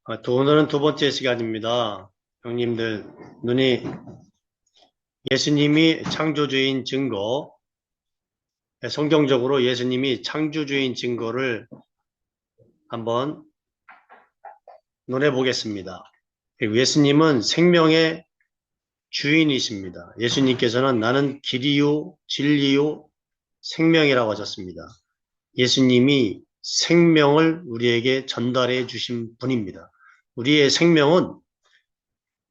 오늘은 두 번째 시간입니다. 형님들, 눈이 예수님이 창조주인 증거, 성경적으로 예수님이 창조주인 증거를 한번 논해 보겠습니다. 그리고 예수님은 생명의 주인이십니다. 예수님께서는 나는 길이요, 진리요, 생명이라고 하셨습니다. 예수님이 생명을 우리에게 전달해 주신 분입니다. 우리의 생명은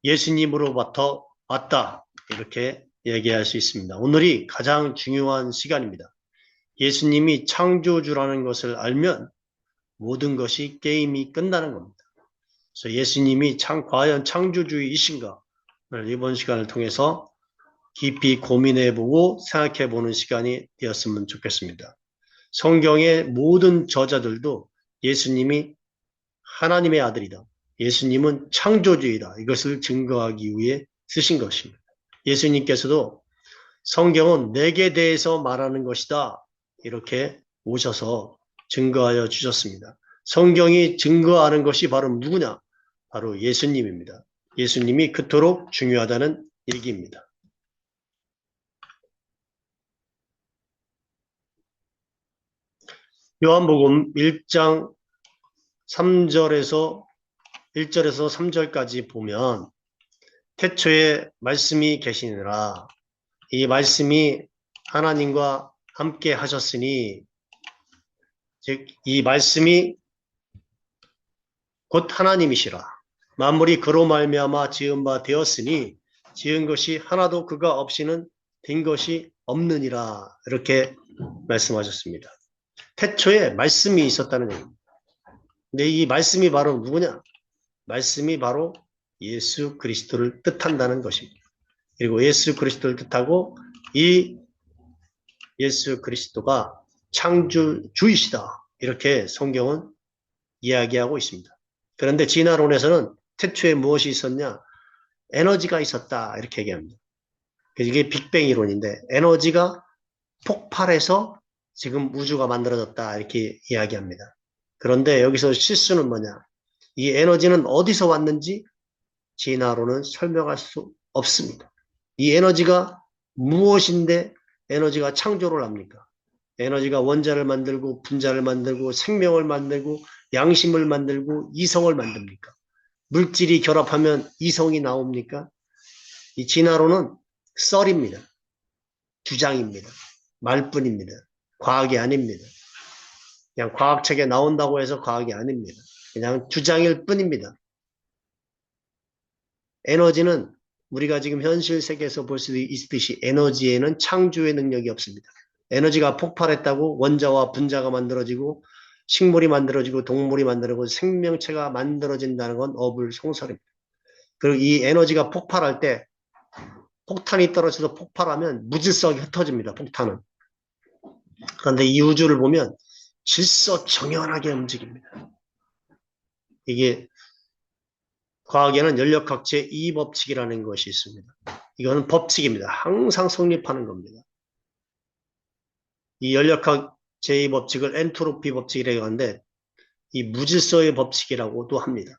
예수님으로부터 왔다. 이렇게 얘기할 수 있습니다. 오늘이 가장 중요한 시간입니다. 예수님이 창조주라는 것을 알면 모든 것이 게임이 끝나는 겁니다. 그래서 예수님이 과연 창조주이신가? 이번 시간을 통해서 깊이 고민해보고 생각해보는 시간이 되었으면 좋겠습니다. 성경의 모든 저자들도 예수님이 하나님의 아들이다. 예수님은 창조주이다. 이것을 증거하기 위해 쓰신 것입니다. 예수님께서도 성경은 내게 대해서 말하는 것이다. 이렇게 오셔서 증거하여 주셨습니다. 성경이 증거하는 것이 바로 누구냐? 바로 예수님입니다. 예수님이 그토록 중요하다는 얘기입니다. 요한복음 1장 3절에서 1절에서 3절까지 보면 태초에 말씀이 계시니라. 이 말씀이 하나님과 함께 하셨으니 즉 이 말씀이 곧 하나님이시라. 만물이 그로 말미암아 지은 바 되었으니 지은 것이 하나도 그가 없이는 된 것이 없느니라. 이렇게 말씀하셨습니다. 태초에 말씀이 있었다는 얘기입니다. 근데 이 말씀이 바로 누구냐? 말씀이 바로 예수 그리스도를 뜻한다는 것입니다. 그리고 예수 그리스도를 뜻하고 이 예수 그리스도가 창조주이시다. 이렇게 성경은 이야기하고 있습니다. 그런데 진화론에서는 태초에 무엇이 있었냐? 에너지가 있었다. 이렇게 얘기합니다. 이게 빅뱅 이론인데 에너지가 폭발해서 지금 우주가 만들어졌다. 이렇게 이야기합니다. 그런데 여기서 실수는 뭐냐? 이 에너지는 어디서 왔는지 진화론은 설명할 수 없습니다. 이 에너지가 무엇인데 에너지가 창조를 합니까? 에너지가 원자를 만들고 분자를 만들고 생명을 만들고 양심을 만들고 이성을 만듭니까? 물질이 결합하면 이성이 나옵니까? 이 진화론은 썰입니다. 주장입니다. 말뿐입니다. 과학이 아닙니다. 그냥 과학책에 나온다고 해서 과학이 아닙니다. 그냥 주장일 뿐입니다. 에너지는 우리가 지금 현실 세계에서 볼 수 있듯이 에너지에는 창조의 능력이 없습니다. 에너지가 폭발했다고 원자와 분자가 만들어지고 식물이 만들어지고 동물이 만들어지고 생명체가 만들어진다는 건 어불성설입니다. 그리고 이 에너지가 폭발할 때 폭탄이 떨어져서 폭발하면 무질서하게 흩어집니다. 폭탄은. 그런데 이 우주를 보면 질서정연하게 움직입니다. 이게 과학에는 연력학 제2법칙이라는 것이 있습니다. 이거는 법칙입니다. 항상 성립하는 겁니다. 이 연력학 제2법칙을 엔트로피 법칙이라고 하는데 이 무질서의 법칙이라고도 합니다.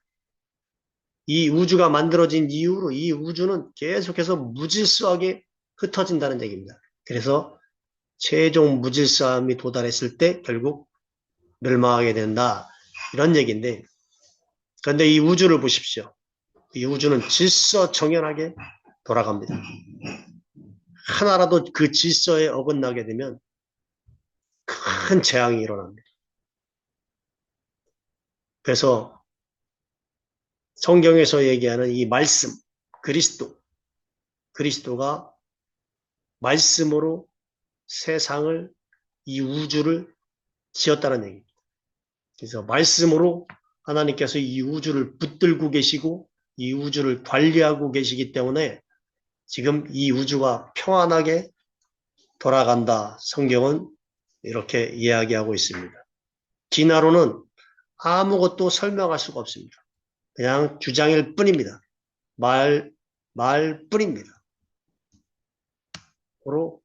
이 우주가 만들어진 이후로 이 우주는 계속해서 무질서하게 흩어진다는 얘기입니다. 그래서 최종 무질서함이 도달했을 때 결국 멸망하게 된다. 이런 얘기인데 그런데 이 우주를 보십시오. 이 우주는 질서정연하게 돌아갑니다. 하나라도 그 질서에 어긋나게 되면 큰 재앙이 일어납니다. 그래서 성경에서 얘기하는 이 말씀, 그리스도가 말씀으로 세상을, 이 우주를 지었다는 얘기입니다. 그래서 말씀으로 하나님께서 이 우주를 붙들고 계시고 이 우주를 관리하고 계시기 때문에 지금 이 우주가 평안하게 돌아간다. 성경은 이렇게 이야기하고 있습니다. 진화론은 아무것도 설명할 수가 없습니다. 그냥 주장일 뿐입니다. 말뿐입니다. 바로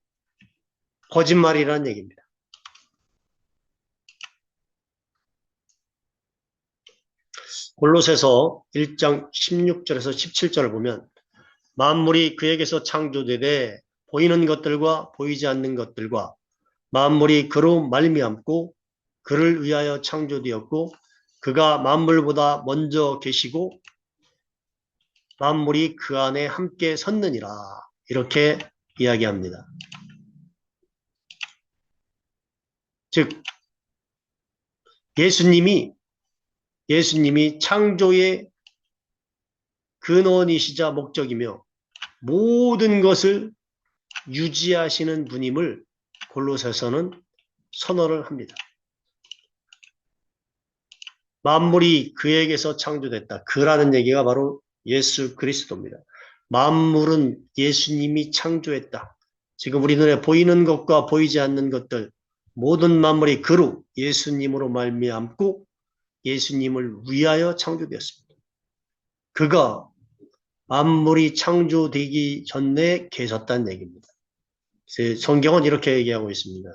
거짓말이라는 얘기입니다. 골로새서 1장 16절에서 17절을 보면 만물이 그에게서 창조되되 보이는 것들과 보이지 않는 것들과 만물이 그로 말미암고 그를 위하여 창조되었고 그가 만물보다 먼저 계시고 만물이 그 안에 함께 섰느니라. 이렇게 이야기합니다. 즉 예수님이 창조의 근원이시자 목적이며 모든 것을 유지하시는 분임을 골로새서는 선언을 합니다. 만물이 그에게서 창조됐다. 그라는 얘기가 바로 예수 그리스도입니다. 만물은 예수님이 창조했다. 지금 우리 눈에 보이는 것과 보이지 않는 것들 모든 만물이 그로 예수님으로 말미암고 예수님을 위하여 창조되었습니다. 그가 만물이 창조되기 전에 계셨다는 얘기입니다. 성경은 이렇게 얘기하고 있습니다.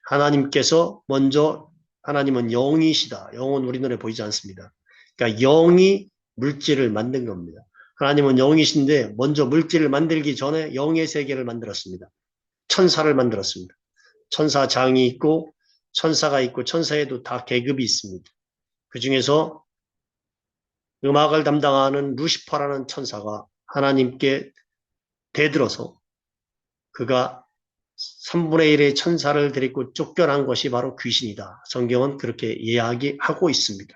하나님께서 먼저 하나님은 영이시다. 영은 우리 눈에 보이지 않습니다. 그러니까 영이 물질을 만든 겁니다. 하나님은 영이신데 먼저 물질을 만들기 전에 영의 세계를 만들었습니다. 천사를 만들었습니다. 천사장이 있고 천사가 있고 천사에도 다 계급이 있습니다. 그 중에서 음악을 담당하는 루시퍼라는 천사가 하나님께 대들어서 그가 3분의 1의 천사를 데리고 쫓겨난 것이 바로 귀신이다. 성경은 그렇게 이야기하고 있습니다.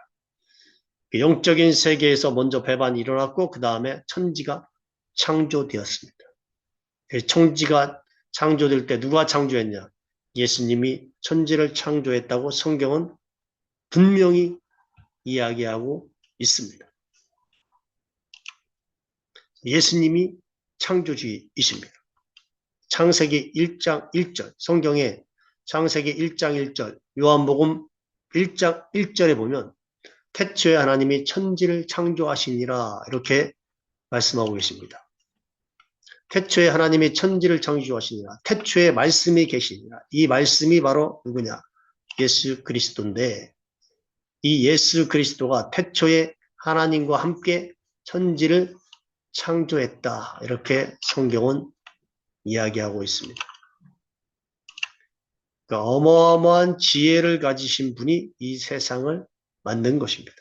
영적인 세계에서 먼저 배반이 일어났고 그 다음에 천지가 창조되었습니다. 천지가 창조될 때 누가 창조했냐? 예수님이 천지를 창조했다고 성경은 분명히 이야기하고 있습니다. 예수님이 창조주이십니다. 창세기 1장 1절, 성경에 창세기 1장 1절, 요한복음 1장 1절에 보면 태초에 하나님이 천지를 창조하시니라 이렇게 말씀하고 계십니다. 태초에 하나님이 천지를 창조하시니라. 태초에 말씀이 계시니라. 이 말씀이 바로 누구냐? 예수 그리스도인데 이 예수 그리스도가 태초에 하나님과 함께 천지를 창조했다. 이렇게 성경은 이야기하고 있습니다. 그러니까 어마어마한 지혜를 가지신 분이 이 세상을 만든 것입니다.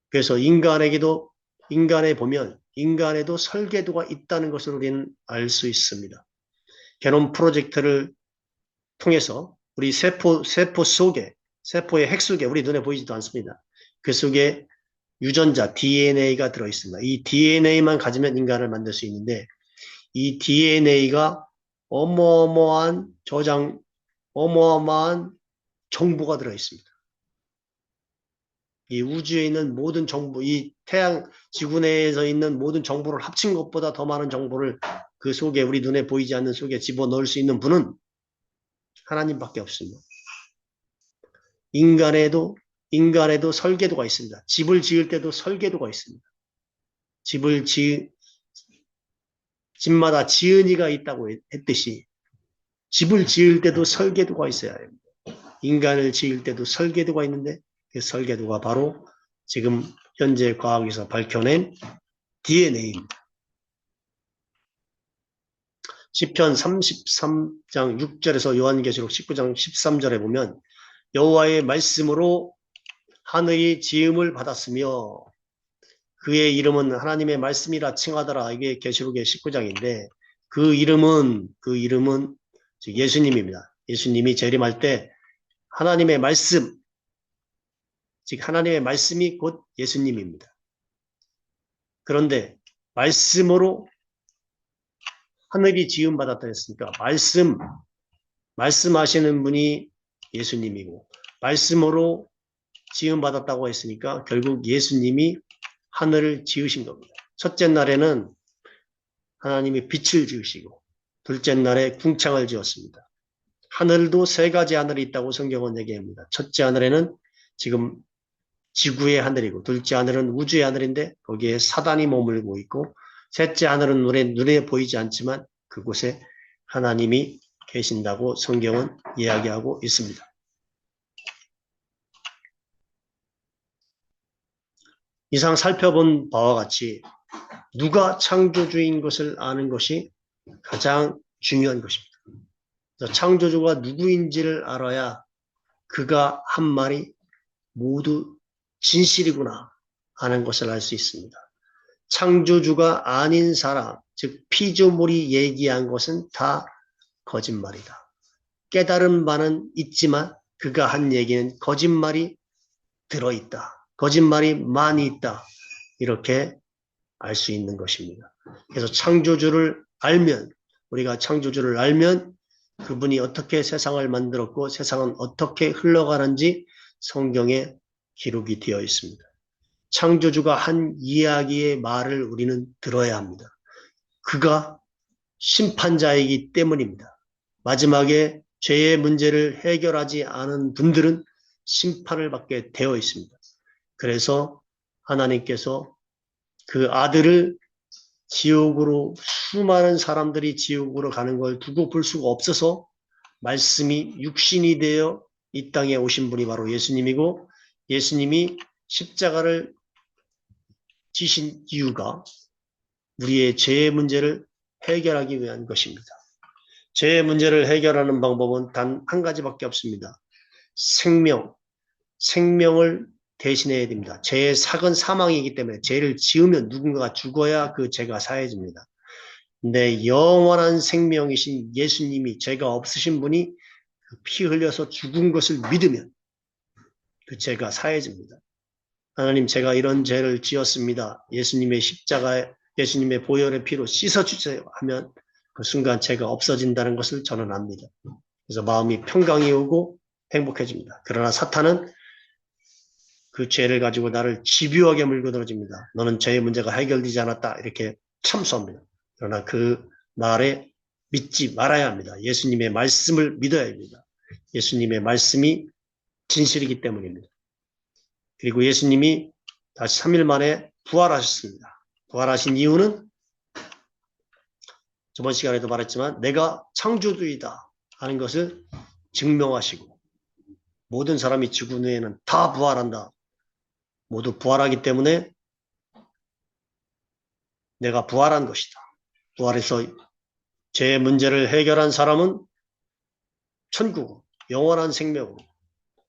그래서 인간에 보면 인간에도 설계도가 있다는 것을 우리는 알 수 있습니다. 게놈 프로젝트를 통해서 우리 세포 속에, 세포의 핵 속에 우리 눈에 보이지도 않습니다. 그 속에 유전자 DNA가 들어있습니다. 이 DNA만 가지면 인간을 만들 수 있는데 이 DNA가 어마어마한 어마어마한 정보가 들어있습니다. 이 우주에 있는 모든 정보, 이 태양 지구 내에서 있는 모든 정보를 합친 것보다 더 많은 정보를 그 속에 우리 눈에 보이지 않는 속에 집어넣을 수 있는 분은 하나님밖에 없습니다. 인간에도 설계도가 있습니다. 집을 지을 때도 설계도가 있습니다. 집마다 지은이가 있다고 했듯이 집을 지을 때도 설계도가 있어야 합니다. 인간을 지을 때도 설계도가 있는데 그 설계도가 바로 지금 현재 과학에서 밝혀낸 DNA입니다. 시편 33장 6절에서 요한계시록 19장 13절에 보면 여호와의 말씀으로 하늘이 지음을 받았으며 그의 이름은 하나님의 말씀이라 칭하더라. 이게 계시록의 19장인데 그 이름은 예수님입니다. 예수님이 재림할 때 하나님의 말씀, 즉 하나님의 말씀이 곧 예수님입니다. 그런데 말씀으로 하늘이 지음 받았다 했으니까 말씀하시는 분이 예수님이고 말씀으로 지음 받았다고 했으니까 결국 예수님이 하늘을 지으신 겁니다. 첫째 날에는 하나님이 빛을 지으시고 둘째 날에 궁창을 지었습니다. 하늘도 세 가지 하늘이 있다고 성경은 얘기합니다. 첫째 하늘에는 지금 지구의 하늘이고 둘째 하늘은 우주의 하늘인데 거기에 사단이 머물고 있고 셋째 하늘은 눈에 보이지 않지만 그곳에 하나님이 계신다고 성경은 이야기하고 있습니다. 이상 살펴본 바와 같이 누가 창조주인 것을 아는 것이 가장 중요한 것입니다. 그래서 창조주가 누구인지를 알아야 그가 한 말이 모두 진실이구나 하는 것을 알 수 있습니다. 창조주가 아닌 사람, 즉 피조물이 얘기한 것은 다 거짓말이다. 깨달은 바는 있지만 그가 한 얘기는 거짓말이 들어있다. 거짓말이 많이 있다. 이렇게 알 수 있는 것입니다. 그래서 창조주를 알면, 우리가 창조주를 알면 그분이 어떻게 세상을 만들었고 세상은 어떻게 흘러가는지 성경에 기록이 되어 있습니다. 창조주가 한 이야기의 말을 우리는 들어야 합니다. 그가 심판자이기 때문입니다. 마지막에 죄의 문제를 해결하지 않은 분들은 심판을 받게 되어 있습니다. 그래서 하나님께서 그 아들을 지옥으로, 수많은 사람들이 지옥으로 가는 걸 두고 볼 수가 없어서 말씀이 육신이 되어 이 땅에 오신 분이 바로 예수님이고, 예수님이 십자가를 지신 이유가 우리의 죄의 문제를 해결하기 위한 것입니다. 죄의 문제를 해결하는 방법은 단 한 가지밖에 없습니다. 생명을 대신해야 됩니다. 죄의 삭은 사망이기 때문에 죄를 지으면 누군가가 죽어야 그 죄가 사해집니다. 근데 영원한 생명이신 예수님이, 죄가 없으신 분이 피 흘려서 죽은 것을 믿으면 그 죄가 사해집니다. 하나님, 제가 이런 죄를 지었습니다. 예수님의 십자가에, 예수님의 보혈의 피로 씻어주세요 하면 그 순간 죄가 없어진다는 것을 저는 압니다. 그래서 마음이 평강이 오고 행복해집니다. 그러나 사탄은 그 죄를 가지고 나를 집요하게 물고 늘어집니다. 너는 죄의 문제가 해결되지 않았다. 이렇게 참소합니다. 그러나 그 말에 믿지 말아야 합니다. 예수님의 말씀을 믿어야 합니다. 예수님의 말씀이 진실이기 때문입니다. 그리고 예수님이 다시 3일 만에 부활하셨습니다. 부활하신 이유는 저번 시간에도 말했지만 내가 창조주이다 하는 것을 증명하시고, 모든 사람이 죽은 후에는 다 부활한다. 모두 부활하기 때문에 내가 부활한 것이다. 부활해서 죄의 문제를 해결한 사람은 천국으로, 영원한 생명으로,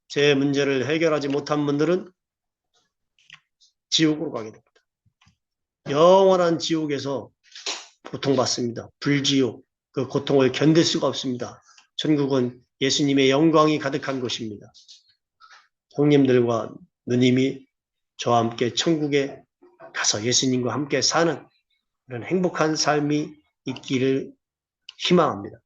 죄의 문제를 해결하지 못한 분들은 지옥으로 가게 됩니다. 영원한 지옥에서 고통받습니다. 불지옥, 그 고통을 견딜 수가 없습니다. 천국은 예수님의 영광이 가득한 곳입니다. 형님들과 누님이 저와 함께 천국에 가서 예수님과 함께 사는 그런 행복한 삶이 있기를 희망합니다.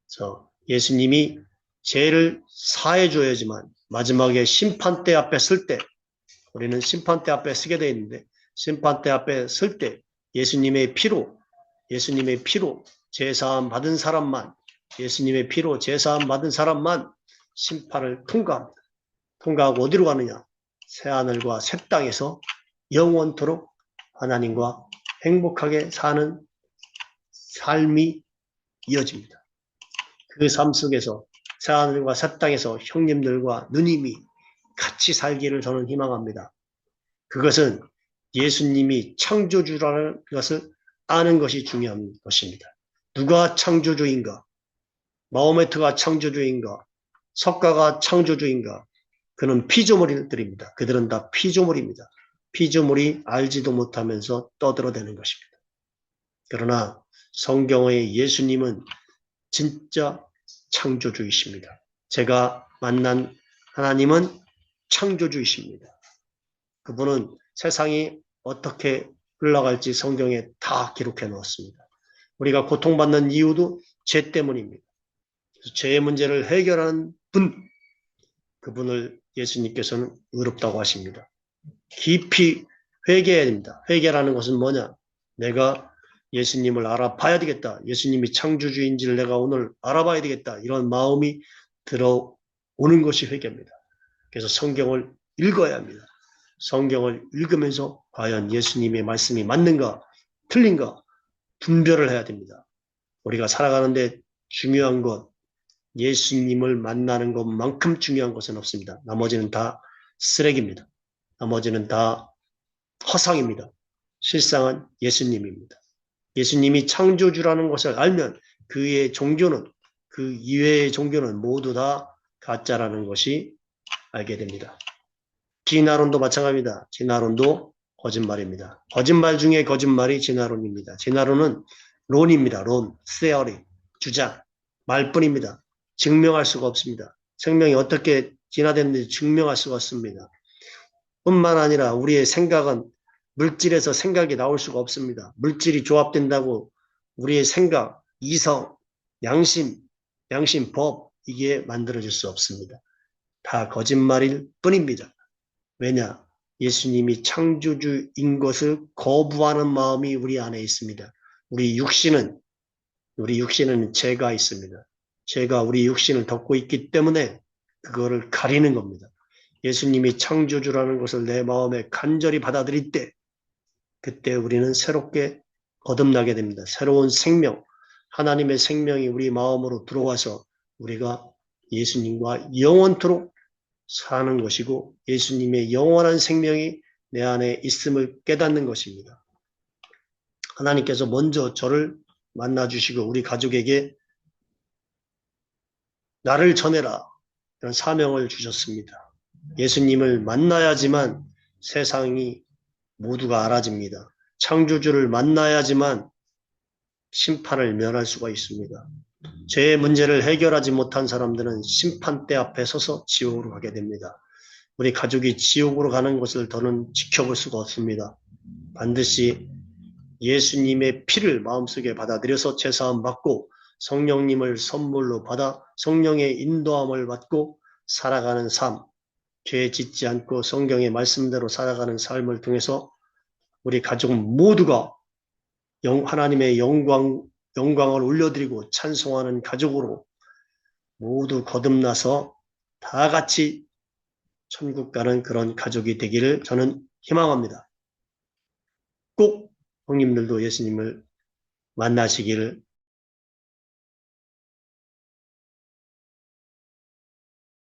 그래서 예수님이 죄를 사해 줘야지만 마지막에 심판대 앞에 설 때, 우리는 심판대 앞에 서게 되어 있는데, 심판대 앞에 설 때 예수님의 피로 제사함 받은 사람만, 예수님의 피로 제사함 받은 사람만 심판을 통과합니다. 통과하고 어디로 가느냐? 새하늘과 새 땅에서 영원토록 하나님과 행복하게 사는 삶이 이어집니다. 그 삶 속에서 새하늘과 새 땅에서 형님들과 누님이 같이 살기를 저는 희망합니다. 그것은 예수님이 창조주라는 것을 아는 것이 중요한 것입니다. 누가 창조주인가? 마호메트가 창조주인가? 석가가 창조주인가? 그는 피조물들입니다. 그들은 다 피조물입니다. 피조물이 알지도 못하면서 떠들어대는 것입니다. 그러나 성경의 예수님은 진짜 창조주이십니다. 제가 만난 하나님은 창조주이십니다. 그분은 세상이 어떻게 흘러갈지 성경에 다 기록해 놓았습니다. 우리가 고통받는 이유도 죄 때문입니다. 죄의 문제를 해결하는 분, 그분을 예수님께서는 의롭다고 하십니다. 깊이 회개해야 됩니다. 회개라는 것은 뭐냐? 내가 예수님을 알아봐야 되겠다. 예수님이 창조주인지를 내가 오늘 알아봐야 되겠다. 이런 마음이 들어오는 것이 회개입니다. 그래서 성경을 읽어야 합니다. 성경을 읽으면서 과연 예수님의 말씀이 맞는가, 틀린가 분별을 해야 됩니다. 우리가 살아가는데 중요한 것, 예수님을 만나는 것만큼 중요한 것은 없습니다. 나머지는 다 쓰레기입니다. 나머지는 다 허상입니다. 실상은 예수님입니다. 예수님이 창조주라는 것을 알면 그의 종교는, 그 이외의 종교는 모두 다 가짜라는 것이 알게 됩니다. 진화론도 마찬가지입니다. 진화론도 거짓말입니다. 거짓말 중에 거짓말이 진화론입니다. 진화론은 론입니다. 론, theory, 주장, 말뿐입니다. 증명할 수가 없습니다. 생명이 어떻게 진화됐는지 증명할 수가 없습니다. 뿐만 아니라 우리의 생각은 물질에서 생각이 나올 수가 없습니다. 물질이 조합된다고 우리의 생각, 이성, 양심, 법, 이게 만들어질 수 없습니다. 다 거짓말일 뿐입니다. 왜냐? 예수님이 창조주인 것을 거부하는 마음이 우리 안에 있습니다. 우리 육신은 죄가 있습니다. 죄가 우리 육신을 덮고 있기 때문에 그거를 가리는 겁니다. 예수님이 창조주라는 것을 내 마음에 간절히 받아들일 때, 그때 우리는 새롭게 거듭나게 됩니다. 새로운 생명, 하나님의 생명이 우리 마음으로 들어와서 우리가 예수님과 영원토록 사는 것이고 예수님의 영원한 생명이 내 안에 있음을 깨닫는 것입니다. 하나님께서 먼저 저를 만나주시고 우리 가족에게 나를 전해라 이런 사명을 주셨습니다. 예수님을 만나야지만 세상이 모두가 알아집니다. 창조주를 만나야지만 심판을 면할 수가 있습니다. 죄의 문제를 해결하지 못한 사람들은 심판대 앞에 서서 지옥으로 가게 됩니다. 우리 가족이 지옥으로 가는 것을 더는 지켜볼 수가 없습니다. 반드시 예수님의 피를 마음속에 받아들여서 제사함 받고 성령님을 선물로 받아 성령의 인도함을 받고 살아가는 삶, 죄 짓지 않고 성경의 말씀대로 살아가는 삶을 통해서 우리 가족 모두가 하나님의 영광을 올려드리고 찬송하는 가족으로 모두 거듭나서 다 같이 천국 가는 그런 가족이 되기를 저는 희망합니다. 꼭 형님들도 예수님을 만나시기를